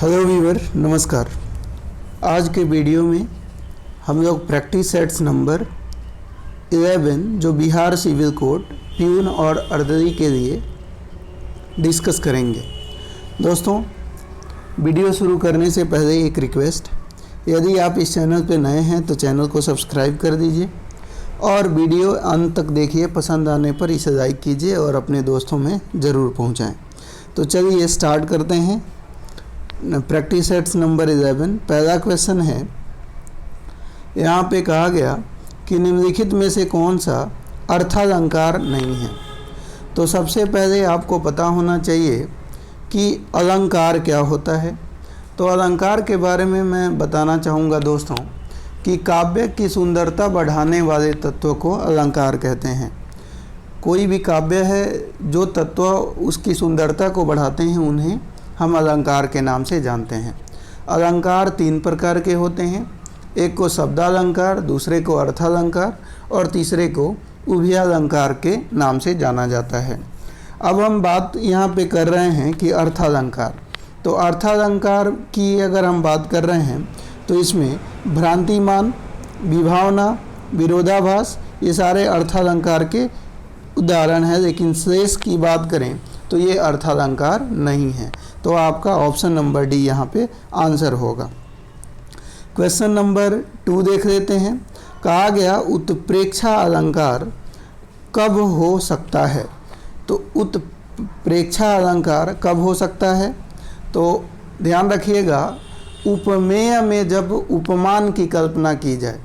Hello viewer, नमस्कार। आज के वीडियो में हम लोग प्रैक्टिस सेट्स नंबर 11 जो बिहार सिविल कोड प्यून और अर्दली के लिए डिस्कस करेंगे। दोस्तों, वीडियो शुरू करने से पहले एक रिक्वेस्ट, यदि आप इस चैनल पर नए हैं तो चैनल को सब्सक्राइब कर दीजिए और वीडियो अंत तक देखिए। पसंद आने पर इसे लाइक कीजिए और अपने दोस्तों में ज़रूर पहुंचाएं। तो चलिए स्टार्ट करते हैं। Practice sets number 11। पहला क्वेश्चन है, यहाँ पे कहा गया कि निम्नलिखित में से कौन सा अर्थालंकार नहीं है। तो सबसे पहले आपको पता होना चाहिए कि अलंकार क्या होता है। तो अलंकार के बारे में मैं बताना चाहूँगा दोस्तों कि काव्य की सुंदरता बढ़ाने वाले तत्व को अलंकार कहते हैं। कोई भी काव्य है, जो तत्व उसकी सुंदरता को बढ़ाते हैं उन्हें हम अलंकार के नाम से जानते हैं। अलंकार 3 प्रकार के होते हैं। एक को शब्दालंकार, दूसरे को अर्थालंकार और तीसरे को उभयालंकार के नाम से जाना जाता है। अब हम बात यहाँ पे कर रहे हैं कि अर्थालंकार। तो अर्थालंकार की अगर हम बात कर रहे हैं तो इसमें भ्रांतिमान, विभावना, विरोधाभास ये सारे अर्थालंकार के उदाहरण हैं। लेकिन शेष की बात करें तो ये अर्थालंकार नहीं है। तो आपका ऑप्शन नंबर डी यहाँ पे आंसर होगा। क्वेश्चन नंबर 2 देख लेते हैं। कहा गया उत्प्रेक्षा अलंकार कब हो सकता है। तो उत्प्रेक्षा अलंकार कब हो सकता है, तो ध्यान रखिएगा, उपमेय में जब उपमान की कल्पना की जाए।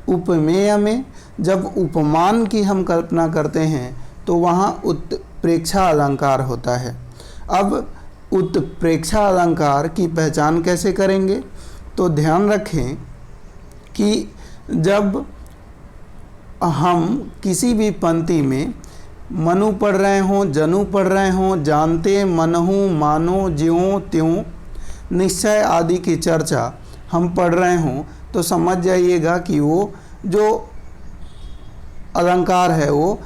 उपमेय में जब उपमान की हम कल्पना करते हैं तो वहाँ उत्प्रेक्षा अलंकार होता है। अब उत्प्रेक्षा अलंकार की पहचान कैसे करेंगे, तो ध्यान रखें कि जब हम किसी भी पंक्ति में मनु पढ़ रहे हों, जनु पढ़ रहे हों, जानते, मनहु, मानो, ज्यों त्यों, निश्चय आदि की चर्चा हम पढ़ रहे हों तो समझ जाइएगा कि वो जो अलंकार है वो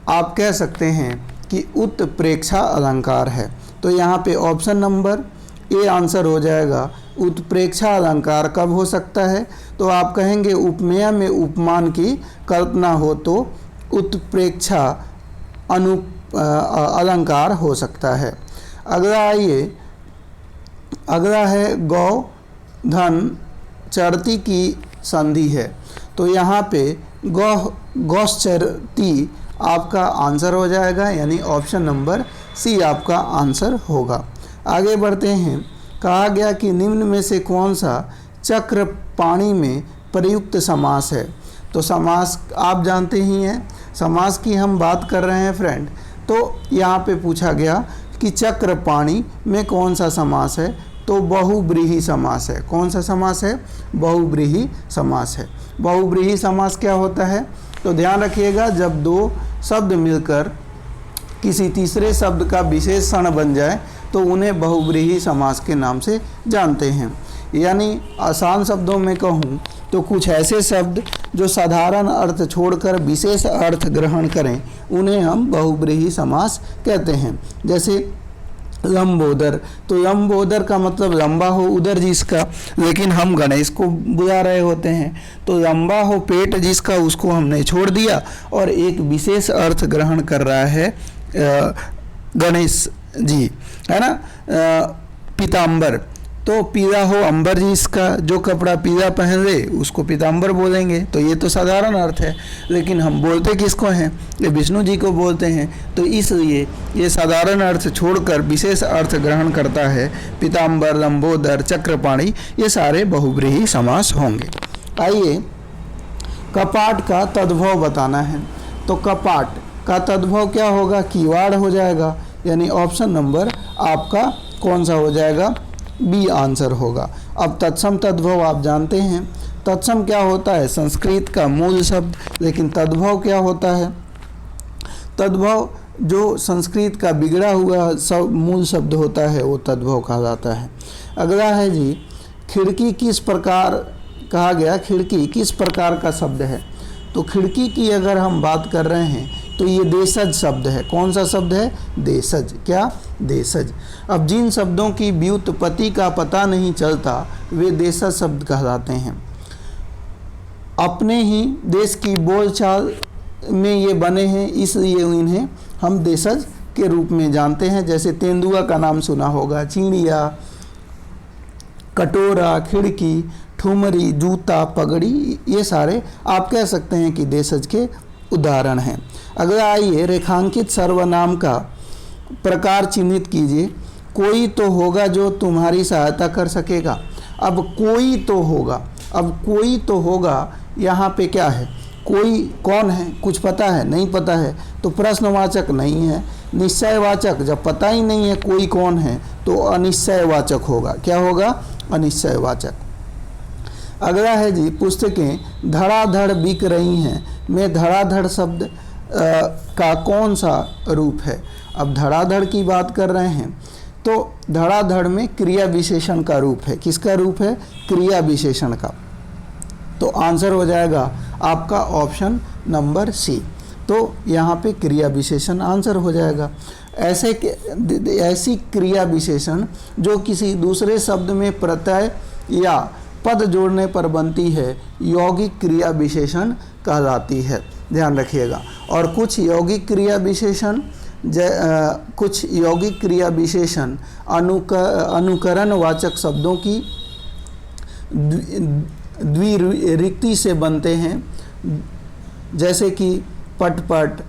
आप कह सकते हैं कि उत्प्रेक्षा अलंकार है। तो यहाँ पे ऑप्शन नंबर ए आंसर हो जाएगा। उत्प्रेक्षा अलंकार कब हो सकता है, तो आप कहेंगे उपमेय में उपमान की कल्पना हो तो उत्प्रेक्षा अलंकार हो सकता है। अगला आइए, अगला है गौ धन चरती की संधि है। तो यहाँ पे गौश्चरती आपका आंसर हो जाएगा, यानी ऑप्शन नंबर सी आपका आंसर होगा। आगे बढ़ते हैं। कहा गया कि निम्न में से कौन सा चक्रपाणी में प्रयुक्त समास है। तो समास आप जानते ही हैं, समास की हम बात कर रहे हैं फ्रेंड। तो यहाँ पे पूछा गया कि चक्रपाणी में कौन सा समास है, तो बहुब्रीहि समास है। कौन सा समास है, बहुब्रीहि समास है। बहुब्रीहि समास क्या होता है, तो ध्यान रखिएगा, जब 2 शब्द मिलकर किसी तीसरे शब्द का विशेषण बन जाए तो उन्हें बहुब्रीहि समास के नाम से जानते हैं। यानी आसान शब्दों में कहूँ तो कुछ ऐसे शब्द जो साधारण अर्थ छोड़कर विशेष अर्थ ग्रहण करें उन्हें हम बहुब्रीहि समास कहते हैं। जैसे लंबोदर, तो लंबोदर का मतलब लंबा हो उदर जिसका, लेकिन हम गणेश को बुला रहे होते हैं तो लंबा हो पेट जिसका, उसको हमने छोड़ दिया और एक विशेष अर्थ ग्रहण कर रहा है गणेश जी, है ना। पीताम्बर, तो पीला हो अंबर जिसका, जो कपड़ा पीला पहन ले उसको पीताम्बर बोलेंगे। तो ये तो साधारण अर्थ है, लेकिन हम बोलते किसको हैं, ये विष्णु जी को बोलते हैं। तो इसलिए ये साधारण अर्थ छोड़कर विशेष अर्थ ग्रहण करता है। पीताम्बर, लंबोदर, चक्रपाणी ये सारे बहुब्रीहि समास होंगे। आइए, कपाट का तद्भव बताना है। तो कपाट का तद्भव क्या होगा, किवाड़ हो जाएगा, यानी ऑप्शन नंबर आपका कौन सा हो जाएगा, बी आंसर होगा। अब तत्सम तद्भव आप जानते हैं। तत्सम क्या होता है, संस्कृत का मूल शब्द। लेकिन तद्भव क्या होता है, तद्भव जो संस्कृत का बिगड़ा हुआ मूल शब्द होता है वो तद्भव कहलाता है। अगला है जी, खिड़की किस प्रकार, कहा गया खिड़की किस प्रकार का शब्द है। तो खिड़की की अगर हम बात कर रहे हैं तो ये देशज शब्द है। कौन सा शब्द है? देशज। क्या? देशज। अब जिन शब्दों की व्युत्पत्ति का पता नहीं चलता वे देशज शब्द कहलाते हैं। अपने ही देश की बोलचाल में ये बने हैं, इसलिए इन्हें हम देशज के रूप में जानते हैं। जैसे तेंदुआ का नाम सुना होगा, चिड़िया, कटोरा, खिड़की, ठुमरी, जूता, पगड़ी, ये सारे आप कह सकते हैं कि देशज के उदाहरण हैं। अगर आइए रेखांकित सर्वनाम का प्रकार चिन्हित कीजिए। कोई तो होगा जो तुम्हारी सहायता कर सकेगा। अब कोई तो होगा, अब कोई तो होगा यहाँ पे क्या है? कोई कौन है? कुछ पता है? नहीं पता है, तो प्रश्नवाचक नहीं है। निश्चयवाचक, जब पता ही नहीं है कोई कौन है तो अनिश्चयवाचक होगा। क्या होगा? अनिश्चयवाचक। अगला है जी, पुस्तकें धड़ाधड़ बिक रही हैं में धड़ाधड़ शब्द का कौन सा रूप है? अब धड़ाधड़ की बात कर रहे हैं तो धड़ाधड़ में क्रिया विशेषण का रूप है। किसका रूप है? क्रिया विशेषण का। तो आंसर हो जाएगा आपका ऑप्शन नंबर सी। तो यहाँ पे क्रिया विशेषण आंसर हो जाएगा। ऐसी क्रिया विशेषण जो किसी दूसरे शब्द में प्रत्यय या पद जोड़ने पर बनती है यौगिक क्रिया विशेषण कहलाती है। ध्यान रखिएगा। और कुछ यौगिक क्रिया विशेषण अनुकरणवाचक शब्दों की द्विरिक्ति से बनते हैं, जैसे कि पटपट,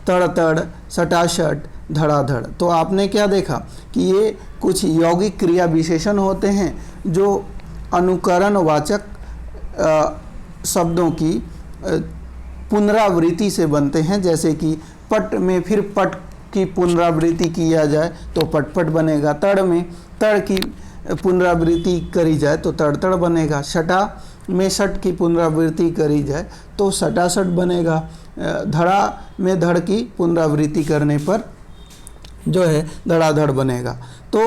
तड़तड़, सटासट, धड़ाधड़। तो आपने क्या देखा कि ये कुछ यौगिक क्रिया विशेषण होते हैं जो अनुकरणवाचक शब्दों की पुनरावृत्ति से बनते हैं। जैसे कि पट में फिर पट की पुनरावृत्ति किया जाए तो पटपट बनेगा। तड़ में तड़ की पुनरावृत्ति करी जाए तो तड़तड़ बनेगा। शटा में शट की पुनरावृत्ति करी जाए तो सटासट बनेगा। धड़ा में धड़ की पुनरावृत्ति करने पर जो है धड़ाधड़ बनेगा। तो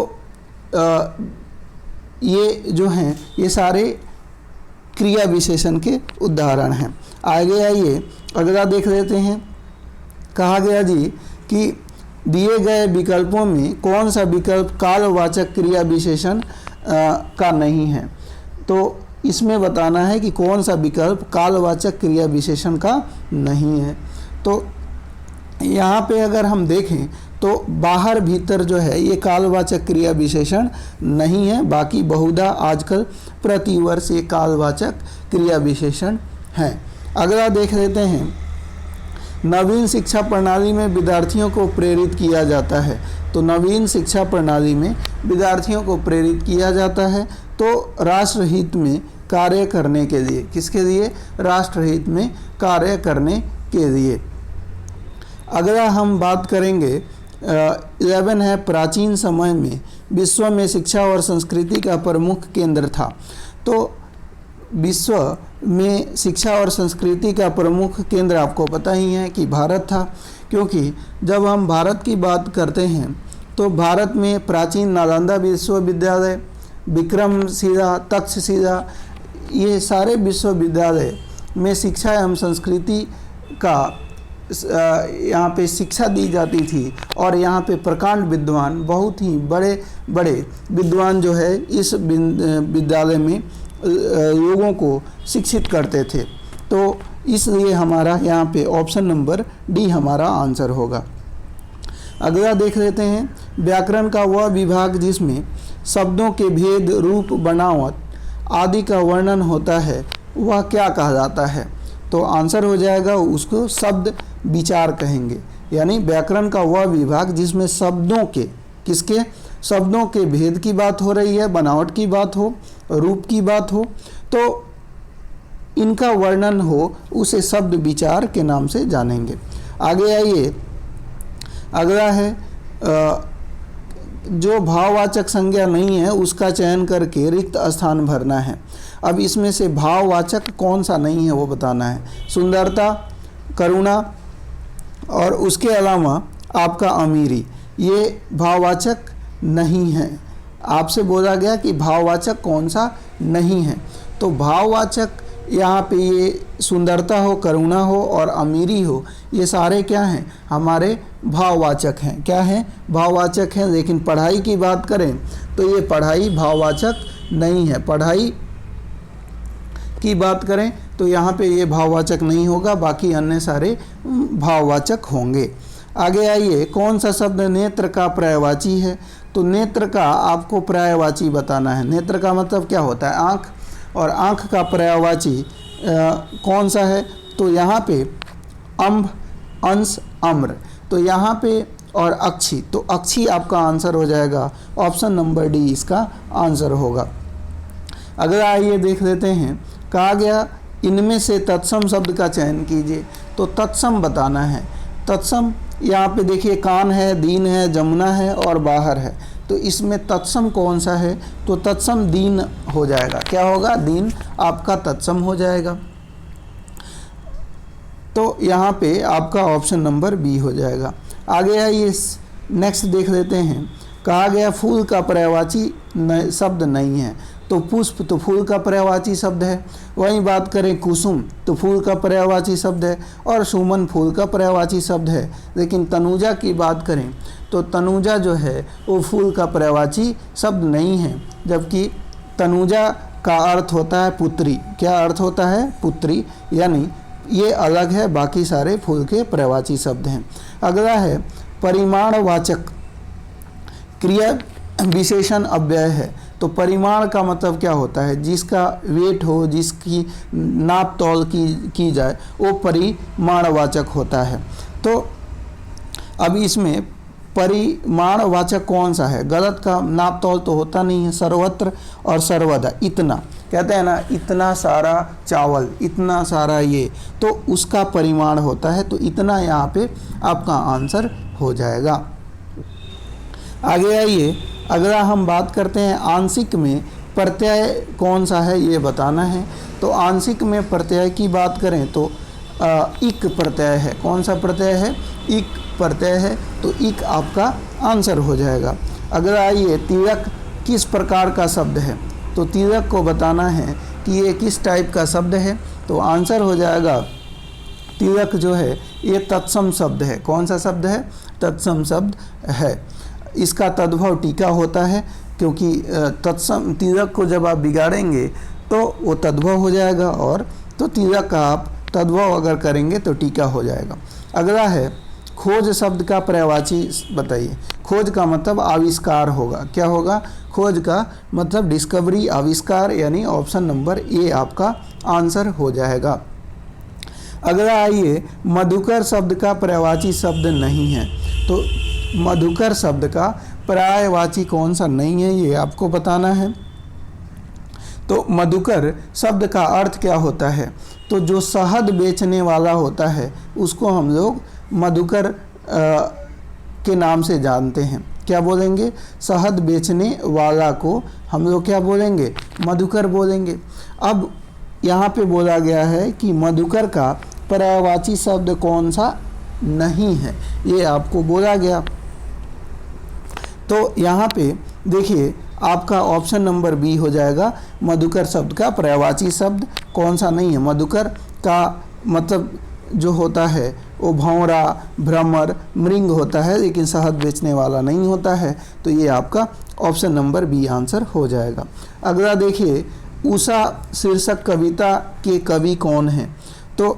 ये जो हैं ये सारे क्रिया विशेषण के उदाहरण हैं। आगे आइए अगला देख लेते हैं। कहा गया जी कि दिए गए विकल्पों में कौन सा विकल्प कालवाचक क्रिया विशेषण का नहीं है। तो इसमें बताना है कि कौन सा विकल्प कालवाचक क्रिया विशेषण का नहीं है। तो यहाँ पे अगर हम देखें तो बाहर भीतर जो है ये कालवाचक क्रिया विशेषण नहीं है। बाकी बहुधा आजकल प्रतिवर्ष ये कालवाचक क्रिया विशेषण हैं। अगला देख लेते हैं। नवीन शिक्षा प्रणाली में विद्यार्थियों को प्रेरित किया जाता है। तो नवीन शिक्षा प्रणाली में विद्यार्थियों को प्रेरित किया जाता है तो राष्ट्रहित में कार्य करने के लिए। किसके लिए? राष्ट्रहित में कार्य करने के लिए। अगला हम बात करेंगे 11 है, प्राचीन समय में विश्व में शिक्षा और संस्कृति का प्रमुख केंद्र था। तो विश्व में शिक्षा और संस्कृति का प्रमुख केंद्र आपको पता ही है कि भारत था, क्योंकि जब हम भारत की बात करते हैं तो भारत में प्राचीन नालंदा विश्वविद्यालय, विक्रमशिला, तक्षशिला, ये सारे विश्वविद्यालय में शिक्षा एवं संस्कृति का यहाँ पे शिक्षा दी जाती थी। और यहाँ पे प्रकांड विद्वान, बहुत ही बड़े बड़े विद्वान जो है इस विद्यालय में लोगों को शिक्षित करते थे। तो इसलिए हमारा यहाँ पे ऑप्शन नंबर डी हमारा आंसर होगा। अगला देख लेते हैं। व्याकरण का वह विभाग जिसमें शब्दों के भेद, रूप, बनावट आदि का वर्णन होता है वह क्या कहलाता है? तो आंसर हो जाएगा उसको शब्द विचार कहेंगे। यानी व्याकरण का वह विभाग जिसमें शब्दों के, किसके? शब्दों के भेद की बात हो रही है, बनावट की बात हो, रूप की बात हो, तो इनका वर्णन हो, उसे शब्द विचार के नाम से जानेंगे। आगे आइए। अगला है जो भाववाचक संज्ञा नहीं है उसका चयन करके रिक्त स्थान भरना है। अब इसमें से भाववाचक कौन सा नहीं है वो बताना है। सुंदरता, करुणा और उसके अलावा आपका अमीरी, ये भाववाचक नहीं है। आपसे बोला गया कि भाववाचक कौन सा नहीं है। तो भाववाचक यहाँ पे ये सुंदरता हो, करुणा हो और अमीरी हो, ये सारे क्या हैं, हमारे भाववाचक हैं। क्या हैं, भाववाचक हैं। लेकिन पढ़ाई की बात करें तो ये पढ़ाई भाववाचक नहीं है। पढ़ाई की बात करें तो यहाँ पे ये भाववाचक नहीं होगा, बाकी अन्य सारे भाववाचक होंगे। आगे आइए, कौन सा शब्द नेत्र का पर्यायवाची है? तो नेत्र का आपको पर्यायवाची बताना है। नेत्र का मतलब क्या होता है, आँख, और आँख का पर्यायवाची कौन सा है? तो यहाँ पे अम्भ, अंश, अम्र, तो यहाँ पे और अक्षी, तो अक्षी आपका आंसर हो जाएगा। ऑप्शन नंबर डी इसका आंसर होगा। अगर आइए देख लेते हैं, कहा गया इनमें से तत्सम शब्द का चयन कीजिए। तो तत्सम बताना है। तत्सम यहाँ पे देखिए, कान है, दीन है, जमुना है और बाहर है। तो इसमें तत्सम कौन सा है? तो तत्सम दीन हो जाएगा। क्या होगा? दीन आपका तत्सम हो जाएगा। तो यहाँ पे आपका ऑप्शन नंबर बी हो जाएगा। आगे आइए नेक्स्ट देख लेते हैं। कहा गया फूल का पर्यायवाची शब्द नहीं है। तो पुष्प तो फूल का पर्यायवाची शब्द है। वहीं बात करें कुसुम तो फूल का पर्यायवाची शब्द है, और सुमन फूल का पर्यायवाची शब्द है। लेकिन तनुजा की बात करें तो तनुजा जो है वो फूल का पर्यायवाची शब्द नहीं है, जबकि तनुजा का अर्थ होता है पुत्री। क्या अर्थ होता है? पुत्री, यानी ये अलग है, बाकी सारे फूल के पर्यायवाची शब्द हैं। अगला है परिमाणवाचक क्रिया विशेषण अव्यय है। तो परिमाण का मतलब क्या होता है? जिसका वेट हो, जिसकी नाप तौल की जाए, वो परिमाणवाचक होता है। तो अब इसमें परिमाणवाचक कौन सा है? गलत का नाप तौल तो होता नहीं है। सर्वत्र और सर्वदा, इतना कहते हैं ना, इतना सारा चावल, इतना सारा ये, तो उसका परिमाण होता है। तो इतना यहाँ पे आपका आंसर हो जाएगा। आगे आइए, अगला हम बात करते हैं आंशिक में प्रत्यय कौन सा है, ये बताना है। तो आंशिक में प्रत्यय की बात करें तो इक प्रत्यय है। कौन सा प्रत्यय है? इक प्रत्यय है। तो इक आपका आंसर हो जाएगा। अगला आइए, तिर्यक किस प्रकार का शब्द है? तो तिर्यक को बताना है कि ये किस टाइप का शब्द है। तो आंसर हो जाएगा, तिर्यक जो है ये तत्सम शब्द है। कौन सा शब्द है? तत्सम शब्द है। इसका तद्भव टीका होता है, क्योंकि तत्सम तिर्यक को जब आप बिगाड़ेंगे तो वो तद्भव हो जाएगा, और तो तिर्यक का आप तद्भव अगर करेंगे तो टीका हो जाएगा। अगला है खोज शब्द का पर्यायवाची बताइए। खोज का मतलब आविष्कार होगा। क्या होगा? खोज का मतलब डिस्कवरी, आविष्कार, यानी ऑप्शन नंबर ए आपका आंसर हो जाएगा। अगला आइए, मधुकर शब्द का पर्यायवाची शब्द नहीं है। तो मधुकर शब्द का पर्यायवाची कौन सा नहीं है, ये आपको बताना है। तो मधुकर शब्द का अर्थ क्या होता है? तो जो शहद बेचने वाला होता है उसको हम लोग मधुकर के नाम से जानते हैं। क्या बोलेंगे? शहद बेचने वाला को हम लोग क्या बोलेंगे? मधुकर बोलेंगे। अब यहाँ पे बोला गया है कि मधुकर का पर्यायवाची शब्द कौन सा नहीं है, ये आपको बोला गया। तो यहाँ पे देखिए आपका ऑप्शन नंबर बी हो जाएगा। मधुकर शब्द का पर्यायवाची शब्द कौन सा नहीं है? मधुकर का मतलब जो होता है वो भौरा, भ्रमर, मृंग होता है, लेकिन शहद बेचने वाला नहीं होता है। तो ये आपका ऑप्शन नंबर बी आंसर हो जाएगा। अगला देखिए, उषा शीर्षक कविता के कवि कौन हैं? तो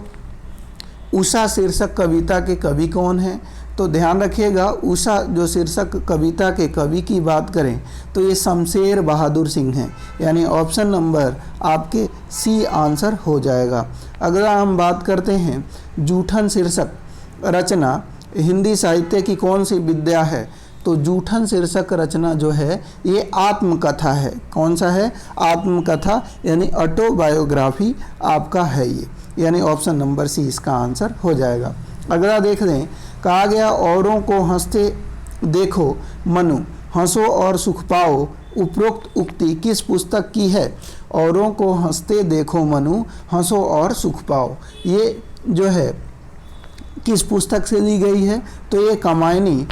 उषा शीर्षक कविता के कवि कौन हैं? तो ध्यान रखिएगा, उषा जो शीर्षक कविता के कवि की बात करें तो ये शमशेर बहादुर सिंह हैं, यानी ऑप्शन नंबर आपके सी आंसर हो जाएगा। अगला हम बात करते हैं, जूठन शीर्षक रचना हिंदी साहित्य की कौन सी विद्या है? तो जूठन शीर्षक रचना जो है ये आत्मकथा है। कौन सा है? आत्मकथा, यानी ऑटोबायोग्राफी आपका है ये, यानी ऑप्शन नंबर सी इसका आंसर हो जाएगा। अगला देख लें, कहा गया औरों को हंसते देखो मनु, हंसो और सुख पाओ। उपरोक्त उक्ति किस पुस्तक की है? औरों को हंसते देखो मनु, हंसो और सुख पाओ, ये जो है किस पुस्तक से ली गई है? तो ये कामायनी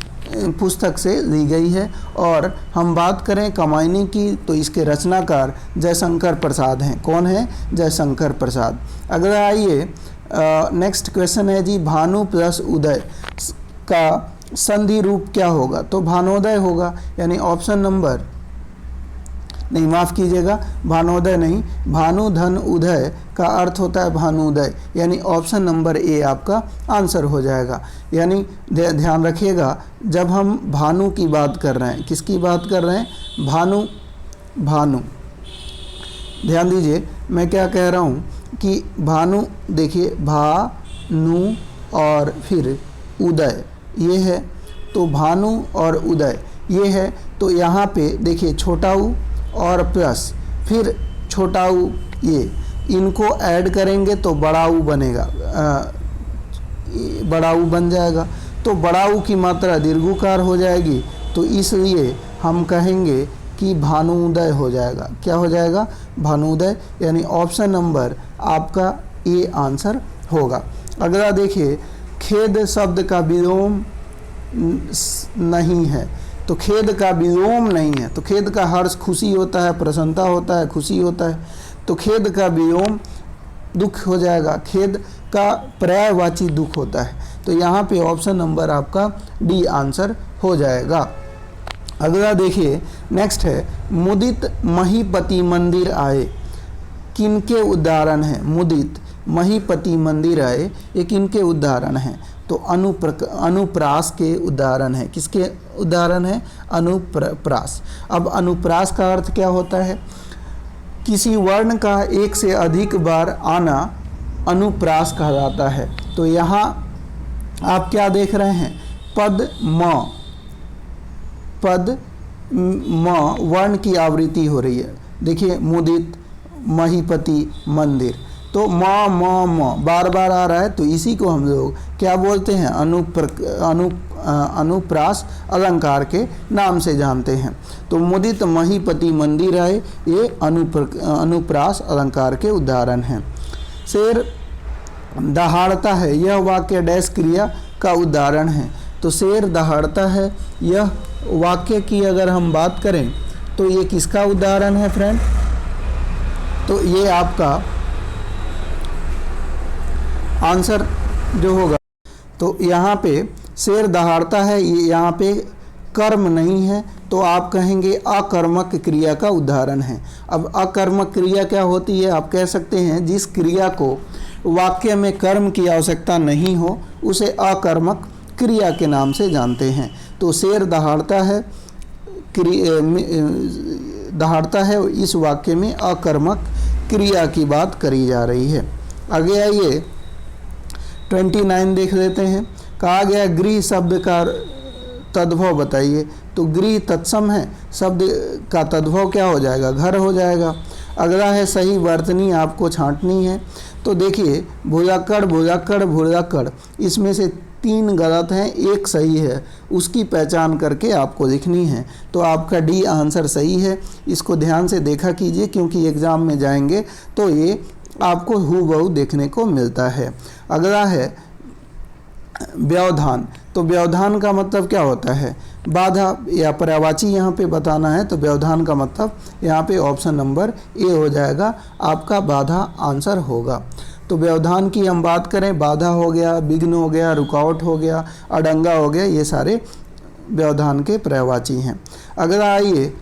पुस्तक से ली गई है। और हम बात करें कामायनी की तो इसके रचनाकार जयशंकर प्रसाद हैं। कौन है? जयशंकर प्रसाद। अगला आइए नेक्स्ट क्वेश्चन है जी, भानु प्लस उदय का संधि रूप क्या होगा? तो भानोदय होगा, यानी ऑप्शन नंबर नहीं, माफ़ कीजिएगा, भानोदय नहीं, भानु धन उदय का अर्थ होता है भानुदय, यानी ऑप्शन नंबर ए आपका आंसर हो जाएगा। यानी ध्यान रखिएगा, जब हम भानु की बात कर रहे हैं, किसकी बात कर रहे हैं? भानु। ध्यान दीजिए मैं क्या कह रहा हूँ कि भानु, देखिए भानु और फिर उदय ये है, तो भानु और उदय ये है। तो यहाँ पे देखिए छोटा ऊ और प्लस फिर छोटा ऊ, ये इनको ऐड करेंगे तो बड़ा ऊ बनेगा, बड़ा ऊ बन जाएगा। तो बड़ा ऊ की मात्रा दीर्घुकार हो जाएगी, तो इसलिए हम कहेंगे कि भानुदय हो जाएगा। क्या हो जाएगा? भानुदय, यानी ऑप्शन नंबर आपका ए आंसर होगा। अगला देखिए, खेद शब्द का विलोम नहीं है, तो खेद का विलोम नहीं है। तो खेद का हर्ष खुशी होता है, प्रसन्नता होता है, खुशी होता है, तो खेद का विलोम दुख हो जाएगा। खेद का पर्यायवाची दुख होता है, तो यहाँ पे ऑप्शन नंबर आपका डी आंसर हो जाएगा। अगला देखिए नेक्स्ट है, मुदित महीपति मंदिर आए, किनके उदाहरण हैं? मुदित महीपति मंदिर आए, ये किनके उदाहरण हैं? तो अनुप्रास के उदाहरण है। किसके उदाहरण है? अनुप्रास। अब अनुप्रास का अर्थ क्या होता है? किसी वर्ण का एक से अधिक बार आना अनुप्रास कहा जाता है। तो यहाँ आप क्या देख रहे हैं? पद म वर्ण की आवृत्ति हो रही है। देखिए मुदित महीपति मंदिर, तो म बार बार आ रहा है, तो इसी को हम लोग क्या बोलते हैं? अनुप्रास अलंकार के नाम से जानते हैं। तो मुदित महीपति मंदिर आए, ये अनुप्रास अलंकार के उदाहरण हैं। शेर दहाड़ता है, यह वाक्य डैश क्रिया का उदाहरण है। तो शेर दहाड़ता है, यह वाक्य की अगर हम बात करें तो ये किसका उदाहरण है फ्रेंड? तो ये आपका आंसर जो होगा, तो यहाँ पे शेर दहाड़ता है, ये यहाँ पे कर्म नहीं है, तो आप कहेंगे अकर्मक क्रिया का उदाहरण है। अब अकर्मक क्रिया क्या होती है? आप कह सकते हैं जिस क्रिया को वाक्य में कर्म की आवश्यकता नहीं हो उसे अकर्मक क्रिया के नाम से जानते हैं। तो शेर दहाड़ता है, इस वाक्य में अकर्मक क्रिया की बात करी जा रही है। आगे आइए 29 देख लेते हैं। कहा गया गृह शब्द का तद्भव बताइए। तो गृह तत्सम है, शब्द का तद्भव क्या हो जाएगा? घर हो जाएगा। अगला है सही वर्तनी आपको छांटनी है। तो देखिए भुजाकड़, इसमें से 3 गलत हैं, 1 सही है, उसकी पहचान करके आपको लिखनी है। तो आपका डी आंसर सही है। इसको ध्यान से देखा कीजिए, क्योंकि एग्ज़ाम में जाएंगे तो ये आपको हूबहू देखने को मिलता है। अगला है व्यवधान। तो व्यवधान का मतलब क्या होता है? बाधा या पर्यायवाची यहाँ पे बताना है, तो व्यवधान का मतलब यहाँ पे ऑप्शन नंबर ए हो जाएगा, आपका बाधा आंसर होगा। तो व्यवधान की हम बात करें, बाधा हो गया, विघ्न हो गया, रुकावट हो गया, अड़ंगा हो गया, ये सारे व्यवधान के पर्यायवाची हैं। अगला आइए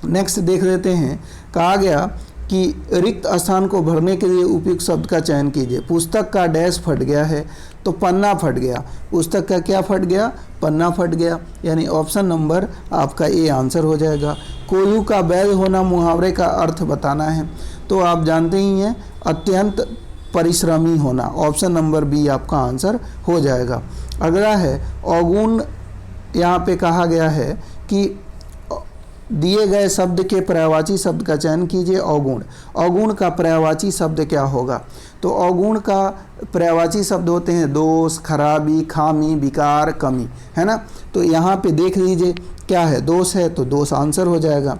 नेक्स्ट देख लेते हैं। कहा गया कि रिक्त स्थान को भरने के लिए उपयुक्त शब्द का चयन कीजिए। पुस्तक का डैश फट गया है, तो पन्ना फट गया। पुस्तक का क्या फट गया? पन्ना फट गया, यानी ऑप्शन नंबर आपका ए आंसर हो जाएगा। कोल्हू का बैल होना मुहावरे का अर्थ बताना है। तो आप जानते ही हैं, अत्यंत परिश्रमी होना, ऑप्शन नंबर बी आपका आंसर हो जाएगा। अगला है अवगुण। यहाँ पे कहा गया है कि दिए गए शब्द के पर्यायवाची शब्द का चयन कीजिए। अवगुण, अवगुण का पर्यायवाची शब्द क्या होगा? तो अवगुण का पर्यायवाची शब्द होते हैं दोष, खराबी, खामी, विकार, कमी, है ना। तो यहाँ पे देख लीजिए क्या है? दोष है, तो दोष आंसर हो जाएगा।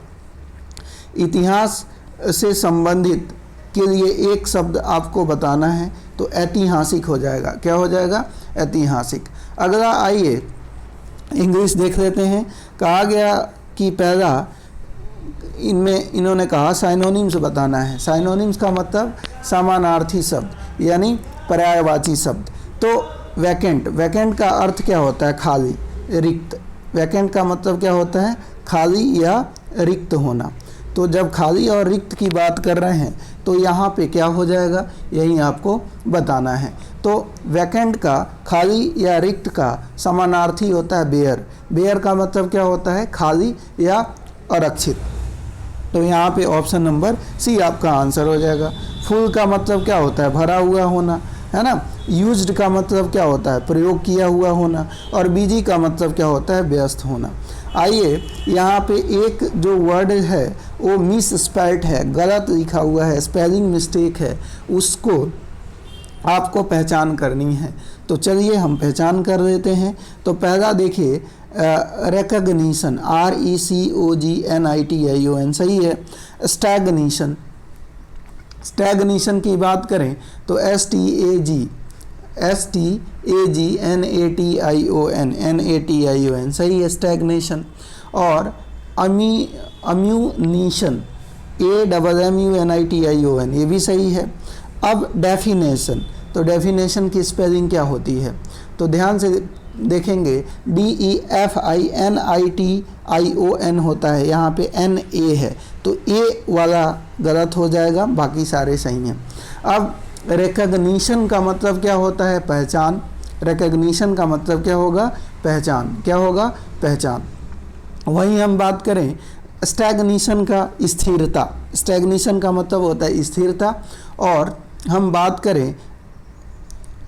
इतिहास से संबंधित के लिए एक शब्द आपको बताना है, तो ऐतिहासिक हो जाएगा। क्या हो जाएगा? ऐतिहासिक। अगला आइए इंग्लिश देख लेते हैं। कहा गया कि पहला इनमें इन्होंने कहा साइनोनिम्स बताना है। साइनोनिम्स का मतलब समानार्थी शब्द यानी पर्यायवाची शब्द। तो वैकेंट, वैकेंट का अर्थ क्या होता है? खाली, रिक्त। वैकेंट का मतलब क्या होता है? खाली या रिक्त होना। तो जब खाली और रिक्त की बात कर रहे हैं तो यहाँ पे क्या हो जाएगा, यही आपको बताना है। तो वैकेंट का, खाली या रिक्त का समानार्थी होता है बेयर। बेयर का मतलब क्या होता है? खाली या अरक्षित। तो यहाँ पे ऑप्शन नंबर सी आपका आंसर हो जाएगा। फुल का मतलब क्या होता है? भरा हुआ होना, है ना। यूज्ड का मतलब क्या होता है? प्रयोग किया हुआ होना। और बिजी का मतलब क्या होता है? व्यस्त होना। आइए यहाँ पे एक जो वर्ड है वो मिस स्पेल्ड है, गलत लिखा हुआ है, स्पेलिंग मिस्टेक है, उसको आपको पहचान करनी है। तो चलिए हम पहचान कर लेते हैं। तो पहला देखिए रिकग्निशन, RECOGNITION सही है। स्टैग्नेशन, स्टैग्नेशन की बात करें तो STAGNATION सही है, स्टैग्नेशन। और अम्यूनिशन, AMMUNITION ये भी सही है। अब डेफिनेशन, तो डेफिनेशन की स्पेलिंग क्या होती है? तो ध्यान से देखेंगे, DEFINITION होता है, यहाँ पे NA है, तो A वाला गलत हो जाएगा, बाकी सारे सही हैं। अब रिकग्निशन का मतलब क्या होता है? पहचान। रिकग्निशन का मतलब क्या होगा? पहचान। क्या होगा? पहचान। वहीं हम बात करें स्टैग्नेशन का, स्थिरता। स्टैग्नेशन का मतलब होता है स्थिरता। और हम बात करें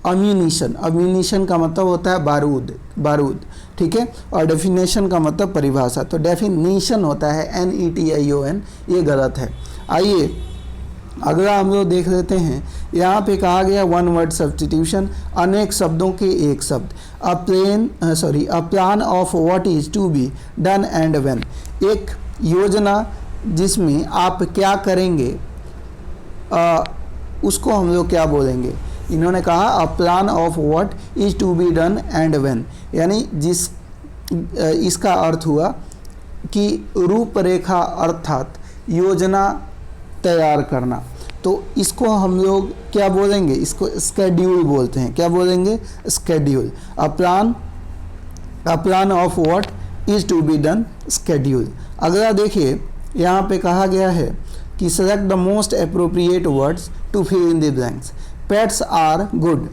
अम्यूनिशन, अम्यूनिशन का मतलब होता है बारूद, बारूद, ठीक है। और डेफिनेशन का मतलब परिभाषा। तो डेफिनेशन होता है NETION, ये गलत है। आइए अगला हम लोग देख लेते हैं। यहाँ पे कहा गया वन वर्ड सब्स्टिट्यूशन, अनेक शब्दों के एक शब्द। A plan of what is to be done and when, एक योजना जिसमें आप क्या करेंगे उसको हम लोग क्या बोलेंगे? इन्होंने कहा a plan of what is to be done and when, यानी इसका अर्थ हुआ कि रूपरेखा अर्थात योजना तैयार करना। तो इसको हम लोग क्या बोलेंगे? इसको स्केड्यूल बोलते हैं। क्या बोलेंगे? Schedule. A plan of what is to be done, schedule. अगला देखिए, यहाँ पे कहा गया है कि select the most appropriate words to fill in the blanks. Pets are good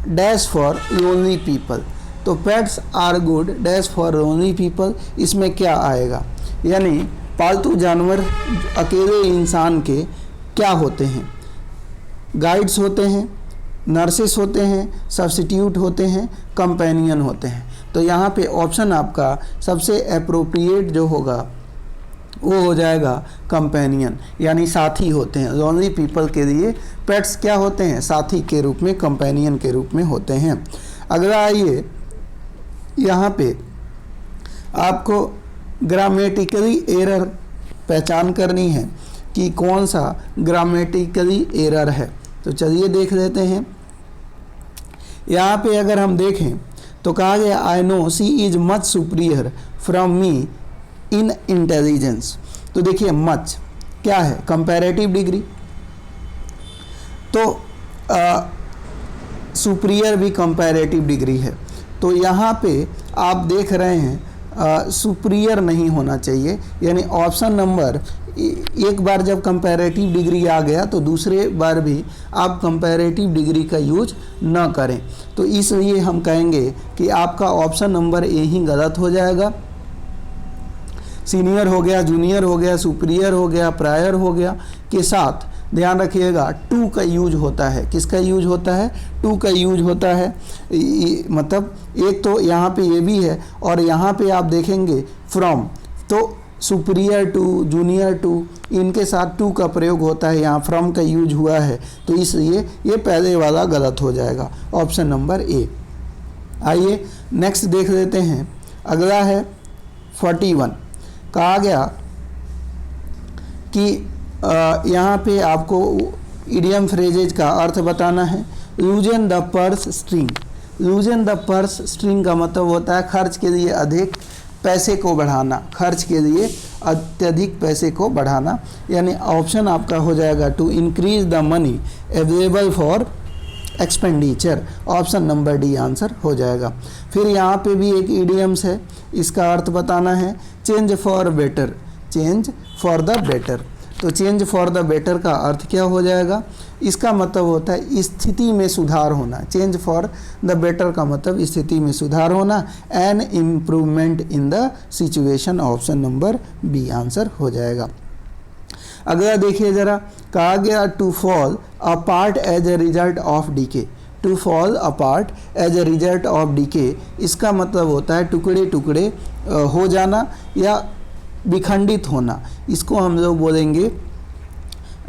dash for lonely people. तो pets are good dash for lonely people, इसमें क्या आएगा? यानी पालतू जानवर अकेले इंसान के क्या होते हैं? गाइड्स होते हैं, नर्सेस होते हैं, सब्स्टिट्यूट होते हैं, कंपेनियन होते हैं। तो यहाँ पे ऑप्शन आपका सबसे अप्रोप्रिएट जो होगा वो हो जाएगा कंपेनियन, यानी साथी होते हैं। लोनली पीपल के लिए पेट्स क्या होते हैं? साथी के रूप में, कंपेनियन के रूप में होते हैं। अगला आइए, यहाँ पे आपको ग्रामेटिकली एरर पहचान करनी है कि कौन सा ग्रामेटिकली एरर है। तो चलिए देख लेते हैं। यहाँ पे अगर हम देखें तो कहा गया I know she is much superior from me in intelligence. तो देखिए मच क्या है? Comparative degree. तो सुपीरियर भी कंपैरेटिव डिग्री है। तो यहाँ पे आप देख रहे हैं सुपीरियर नहीं होना चाहिए, यानी ऑप्शन नंबर एक बार जब कंपैरेटिव डिग्री आ गया तो दूसरे बार भी आप कंपैरेटिव डिग्री का यूज न करें। तो इसलिए हम कहेंगे कि आपका ऑप्शन नंबर ए ही गलत हो जाएगा। सीनियर हो गया, जूनियर हो गया, सुपीरियर हो गया, प्रायर हो गया के साथ ध्यान रखिएगा टू का यूज होता है। किसका यूज होता है? टू का यूज होता है। मतलब एक तो यहाँ पे ये भी है और यहाँ पे आप देखेंगे फ्रॉम, तो सुपीरियर टू, जूनियर टू, इनके साथ टू का प्रयोग होता है, यहाँ फ्रॉम का यूज हुआ है। तो इसलिए ये पहले वाला गलत हो जाएगा, ऑप्शन नंबर ए। आइए नेक्स्ट देख लेते हैं। अगला है 41। कहा गया कि यहाँ पे आपको इडियम फ्रेजेज का अर्थ बताना है। लूजन the purse string, लूजन the purse string का मतलब होता है खर्च के लिए अधिक पैसे को बढ़ाना, खर्च के लिए अत्यधिक पैसे को बढ़ाना, यानी ऑप्शन आपका हो जाएगा to increase the money available for expenditure. Option number D answer हो जाएगा। फिर यहाँ पे भी एक इडियम्स है, इसका अर्थ बताना है change for better, change for the better. तो चेंज फॉर द बेटर का अर्थ क्या हो जाएगा? इसका मतलब होता है स्थिति में सुधार होना। चेंज फॉर द बेटर का मतलब स्थिति में सुधार होना, an improvement in the situation. Option number B answer हो जाएगा। अगला देखिए ज़रा, कहा गया to fall apart as a result of decay. To fall apart as a result of decay, इसका मतलब होता है टुकड़े टुकड़े हो जाना या विखंडित होना। इसको हम लोग बोलेंगे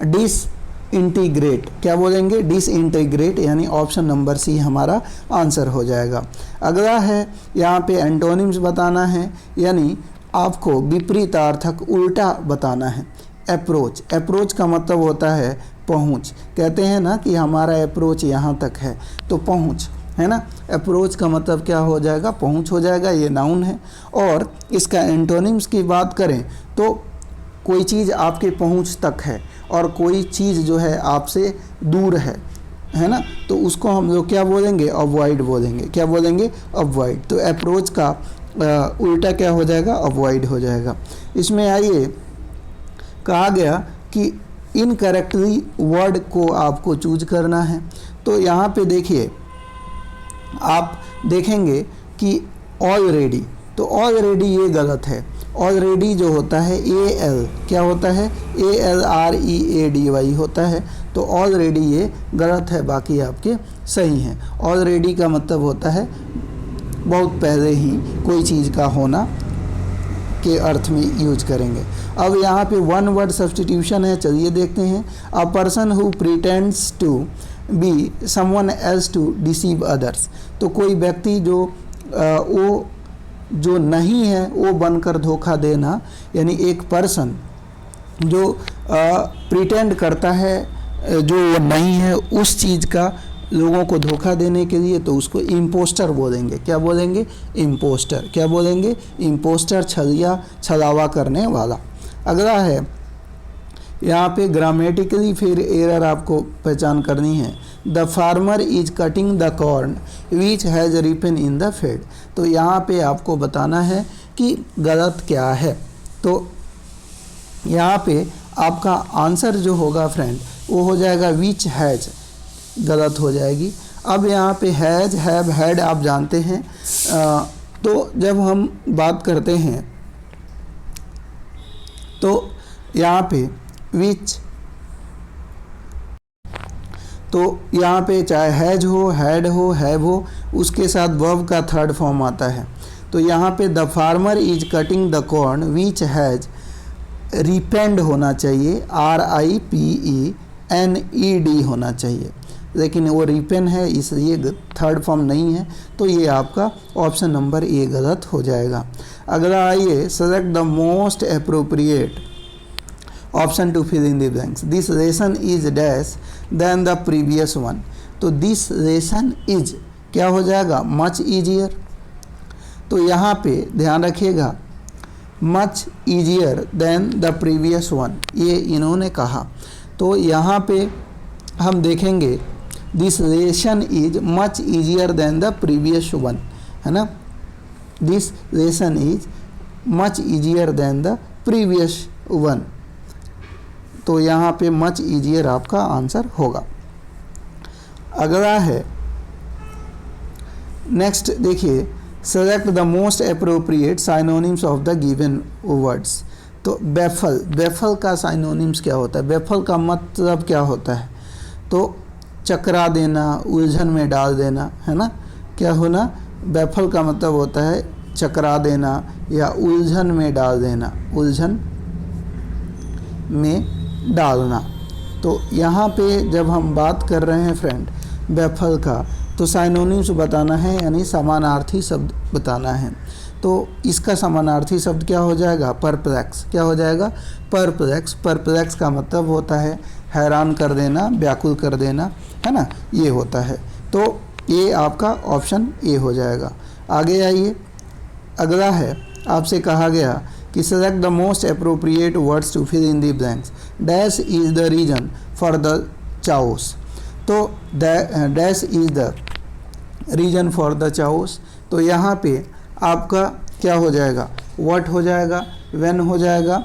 डिसइंटीग्रेट। क्या बोलेंगे? डिसइंटीग्रेट, यानी ऑप्शन नंबर सी हमारा आंसर हो जाएगा। अगला है यहाँ पे एंटोनिम्स बताना है, यानी आपको विपरीतार्थक उल्टा बताना है। अप्रोच, अप्रोच का मतलब होता है पहुँच। कहते हैं ना कि हमारा अप्रोच यहाँ तक है, तो पहुँच है ना। अप्रोच का मतलब क्या हो जाएगा? पहुंच हो जाएगा। ये नाउन है। और इसका एंटोनिम्स की बात करें तो कोई चीज़ आपके पहुंच तक है और कोई चीज़ जो है आपसे दूर है ना, तो उसको हम लोग क्या बोलेंगे? अवॉइड बोलेंगे। क्या बोलेंगे? अवॉइड। तो अप्रोच का उल्टा क्या हो जाएगा? अवॉइड हो जाएगा। इसमें आइए, कहा गया कि इनकरेक्टली वर्ड को आपको चूज करना है। तो यहाँ पे देखिए, आप देखेंगे कि ऑलरेडी, तो ऑलरेडी ये गलत है। ऑलरेडी जो होता है AL, क्या होता है? ALREADY होता है। तो ऑलरेडी ये गलत है, बाकी आपके सही हैं। ऑलरेडी का मतलब होता है बहुत पहले ही कोई चीज़ का होना के अर्थ में यूज करेंगे। अब यहाँ पे वन वर्ड सब्स्टिट्यूशन है, चलिए देखते हैं। A person who pretends to be someone else to deceive others. तो कोई व्यक्ति जो वो जो नहीं है वो बनकर धोखा देना, यानी एक पर्सन जो प्रिटेंड करता है जो वो नहीं है उस चीज़ का लोगों को धोखा देने के लिए, तो उसको इम्पोस्टर बोलेंगे। क्या बोलेंगे? इम्पोस्टर। क्या बोलेंगे? इम्पोस्टर, छलिया, छलावा करने वाला। अगला है यहाँ पे ग्रामेटिकली फिर एरर आपको पहचान करनी है। The farmer is cutting the corn which has Ripon in the field. तो यहाँ पे आपको बताना है कि गलत क्या है। तो यहाँ पे आपका आंसर जो होगा फ्रेंड वो हो जाएगा विच हैज़, गलत हो जाएगी। अब यहाँ पे हैज़, हैव, हैड आप जानते हैं। तो जब हम बात करते हैं तो यहाँ पे विच, तो यहाँ पे चाहे हैज हो, हैड हो, हैव हो, उसके साथ वर्ब का थर्ड फॉर्म आता है। तो यहाँ पे the farmer is cutting the corn which has रिपेंड होना चाहिए, RIPENED होना चाहिए, लेकिन वो रिपेन है इसलिए थर्ड फॉर्म नहीं है। तो ये आपका ऑप्शन नंबर ए गलत हो जाएगा। अगला आइए, select the most appropriate option to fill in the blanks. This lesson is dash than the previous one. तो दिस लेसन इज क्या हो जाएगा? Much easier. तो यहाँ पे ध्यान रखिएगा, much easier than the previous one, ये इन्होंने कहा। तो यहाँ पे हम देखेंगे this lesson is much easier than the previous one, है ना। This lesson is much easier than the previous one. तो यहाँ पे मच ईजियर आपका आंसर होगा। अगला है नेक्स्ट, देखिए, select the most appropriate synonyms of the given words. तो बेफल, बेफल का साइनोनिम्स क्या होता है? बेफल का मतलब क्या होता है? तो चकरा देना, उलझन में डाल देना, है ना। क्या होना? बेफल का मतलब होता है चकरा देना या उलझन में डाल देना, उलझन में डालना। तो यहाँ पे जब हम बात कर रहे हैं फ्रेंड बेफल का, तो साइनोनिम्स बताना है, यानी समानार्थी शब्द बताना है। तो इसका समानार्थी शब्द क्या हो जाएगा? परप्लेक्स। क्या हो जाएगा? परप्लेक्स। परप्लेक्स का मतलब होता है हैरान कर देना, व्याकुल कर देना, है ना, ये होता है। तो ये आपका ऑप्शन ए हो जाएगा। आगे आइए, अगला है आपसे कहा गया कि select the most appropriate words to fill in the blanks, dash is the reason for the chaos. तो dash is the reason for the chaos, तो यहाँ पे आपका क्या हो जाएगा, व्हाट हो जाएगा, व्हेन हो जाएगा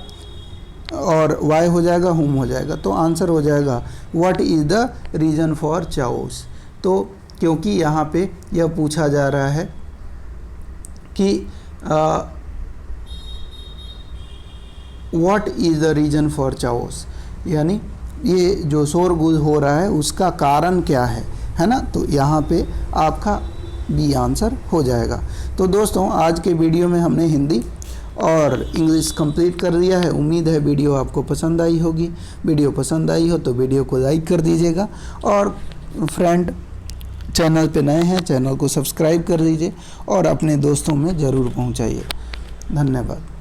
और वाई हो जाएगा, हुम हो जाएगा। तो आंसर हो जाएगा what is the reason for chaos. तो क्योंकि यहाँ पे यह पूछा जा रहा है कि what is the reason for chaos, यानी ये जो शोरगुल हो रहा है उसका कारण क्या है ना। तो यहाँ पे आपका बी आंसर हो जाएगा। तो दोस्तों आज के वीडियो में हमने हिंदी और इंग्लिश कंप्लीट कर दिया है। उम्मीद है वीडियो आपको पसंद आई होगी। वीडियो पसंद आई हो तो वीडियो को लाइक कर दीजिएगा और फ्रेंड चैनल पे नए हैं चैनल को सब्सक्राइब कर दीजिए और अपने दोस्तों में ज़रूर पहुंचाइए। धन्यवाद।